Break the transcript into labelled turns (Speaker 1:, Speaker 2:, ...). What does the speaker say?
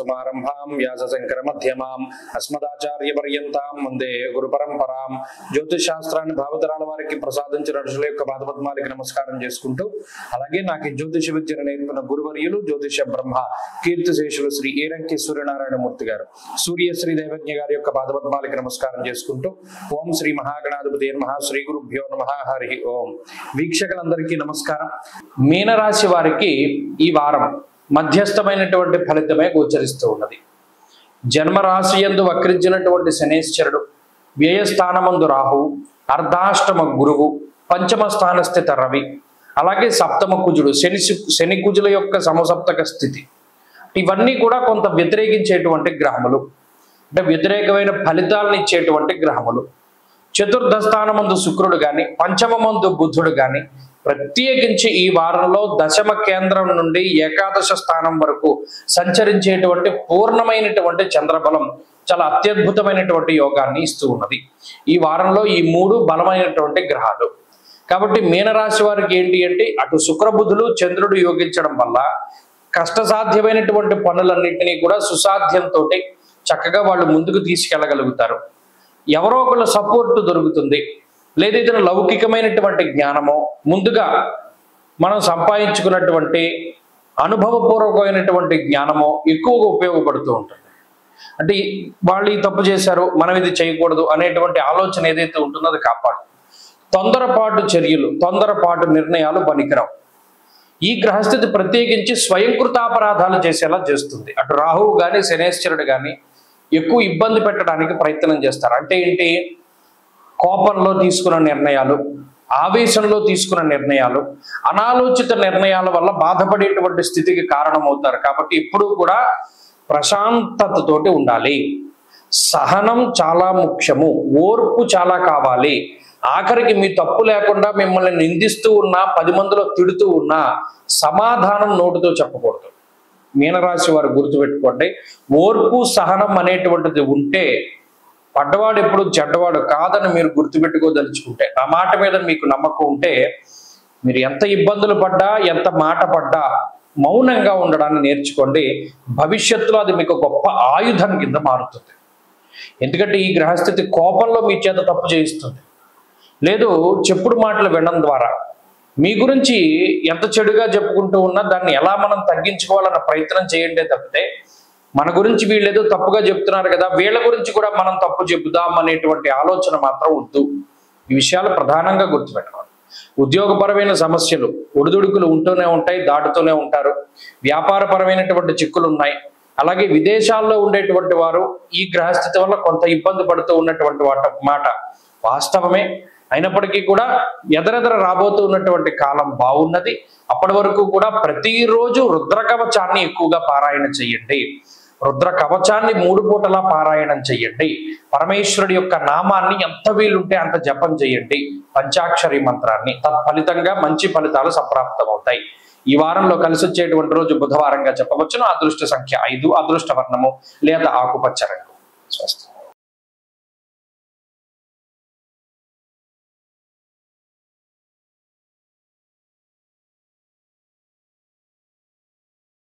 Speaker 1: समारंभां व्यासशंकर मध्यमां अस्मदाचार्य पर्यंतां वंदे गुरु परंपरां ज्योतिष శాస్త్రాన్ని భావతరాల వారికి ప్రసాదించిన ఋషుల యొక్క పాదపద్మాలకు నమస్కారం చేసుకుంటూ అలాగే నాకు జ్యోతిష విద్యను నేర్పిన గురువర్యులు జ్యోతిష బ్రహ్మ కీర్తిశేషులు శ్రీ ఏరంకి సూర్యనారాయణ మూర్తి గారు సూర్యశ్రీ దేవజ్ఞ గారి యొక్క పాదపద్మాలకు నమస్కారం చేసుకుంటూ ఓం శ్రీ మహాగణాధిపతి నమః శ్రీ గురుభ్యో నమః హరి ఓం. వీక్షకులందరికీ నమస్కారం. మీనరాశి వారికి ఈ వారం మధ్యస్థమైనటువంటి ఫలితమే గోచరిస్తూ ఉన్నది. జన్మరాశి యందు వక్రించినటువంటి శనేశ్వరుడు, వ్యయస్థానమందు రాహు, అర్ధాష్టమ గురువు, పంచమ స్థాన స్థిత రవి, అలాగే సప్తమ కుజుడు, శని కుజుల యొక్క సమసప్తక స్థితి, ఇవన్నీ కూడా కొంత వ్యతిరేకించేటువంటి గ్రహములు, అంటే వ్యతిరేకమైన ఫలితాలను ఇచ్చేటువంటి గ్రహములు. చతుర్థ స్థానమందు శుక్రుడు కానీ, పంచమమందు బుధుడు కానీ ప్రత్యేకించి ఈ వారంలో దశమ కేంద్రం నుండి ఏకాదశ స్థానం వరకు సంచరించేటువంటి పూర్ణమైనటువంటి చంద్రబలం చాలా అత్యద్భుతమైనటువంటి యోగాన్ని ఇస్తూ ఉన్నది. ఈ వారంలో ఈ మూడు బలమైనటువంటి గ్రహాలు. కాబట్టి మీనరాశి వారికి ఏంటి అంటే అటు శుక్రబుధులు చంద్రుడు యోగించడం వల్ల కష్టసాధ్యమైనటువంటి పనులన్నింటినీ కూడా సుసాధ్యంతో చక్కగా వాళ్ళు ముందుకు తీసుకెళ్ళగలుగుతారు. ఎవరో ఒకళ్ళ సపోర్టు దొరుకుతుంది. లేదైతే లౌకికమైనటువంటి జ్ఞానమో, ముందుగా మనం సంపాదించుకున్నటువంటి అనుభవపూర్వకమైనటువంటి జ్ఞానమో ఎక్కువగా ఉపయోగపడుతూ ఉంటుంది. అంటే వాళ్ళు ఈ తప్పు చేశారు, మనం ఇది చేయకూడదు అనేటువంటి ఆలోచన ఏదైతే ఉంటుందో అది కాపాడు. తొందరపాటు చర్యలు, తొందరపాటు నిర్ణయాలు పనికిరావు. ఈ గ్రహస్థితి ప్రత్యేకించి స్వయంకృతాపరాధాలు చేసేలా చేస్తుంది. అటు రాహువు కానీ శనేశ్వరుడు కానీ ఎక్కువ ఇబ్బంది పెట్టడానికి ప్రయత్నం చేస్తారు. అంటే ఏంటి, కోపంలో తీసుకున్న నిర్ణయాలు, ఆవేశంలో తీసుకున్న నిర్ణయాలు, అనాలోచిత నిర్ణయాల వల్ల బాధపడేటువంటి స్థితికి కారణమవుతారు. కాబట్టి ఎప్పుడూ కూడా ప్రశాంతతతోటి ఉండాలి. సహనం చాలా ముఖ్యము, ఓర్పు చాలా కావాలి. ఆఖరికి మీ తప్పు లేకుండా మిమ్మల్ని నిందిస్తూ ఉన్నా, 10 మందిలో తిడుతూ ఉన్నా సమాధానం నోటితో చెప్పకూడదు. మీనరాశి వారు గుర్తుపెట్టుకోండి, ఓర్పు సహనం అనేటువంటిది ఉంటే పడ్డవాడు ఎప్పుడు చెడ్డవాడు కాదని మీరు గుర్తుపెట్టుకోదలుచుకుంటే, ఆ మాట మీద మీకు నమ్మకం ఉంటే మీరు ఎంత ఇబ్బందులు పడ్డా, ఎంత మాట పడ్డా మౌనంగా ఉండడాన్ని నేర్చుకోండి. భవిష్యత్తులో అది మీకు గొప్ప ఆయుధం కింద మారుతుంది. ఎందుకంటే ఈ గ్రహస్థితి కోపంలో మీ చేత తప్పు చేయిస్తుంది. లేదు, చెప్పుడు మాటలు వినడం ద్వారా మీ గురించి ఎంత చెడుగా చెప్పుకుంటూ ఉన్నా దాన్ని ఎలా మనం తగ్గించుకోవాలన్న ప్రయత్నం చేయండి తప్పితే మన గురించి వీళ్ళు ఏదో తప్పుగా చెప్తున్నారు కదా, వీళ్ళ గురించి కూడా మనం తప్పు చెబుదాం అనేటువంటి ఆలోచన మాత్రం వద్దు. ఈ విషయాలు ప్రధానంగా గుర్తుపెట్టుకోండి. ఉద్యోగపరమైన సమస్యలు, ఒడిదుడుకులు ఉంటూనే ఉంటాయి, దాటుతూనే ఉంటారు. వ్యాపారపరమైనటువంటి చిక్కులు ఉన్నాయి. అలాగే విదేశాల్లో ఉండేటువంటి వారు ఈ గ్రహస్థితి వల్ల కొంత ఇబ్బంది పడుతూ ఉన్నటువంటి మాట వాస్తవమే. అయినప్పటికీ కూడా ఎదరెదర రాబోతూ ఉన్నటువంటి కాలం బాగున్నది. అప్పటి వరకు కూడా ప్రతిరోజు రుద్ర కవచాన్ని ఎక్కువగా పారాయణ చెయ్యండి. రుద్ర కవచాన్ని 3 పూటలా పారాయణం చెయ్యండి. పరమేశ్వరుడి యొక్క నామాన్ని ఎంత వీలుంటే అంత జపం చేయండి, పంచాక్షరి మంత్రాన్ని. తత్ఫలితంగా మంచి ఫలితాలు సంప్రాప్తమవుతాయి. ఈ వారంలో కలిసి వచ్చేటువంటి రోజు బుధవారంగా చెప్పవచ్చును. అదృష్ట సంఖ్య 5, అదృష్ట వర్ణము లేదా ఆకుపచ్చ రంగు. స్వస్తి.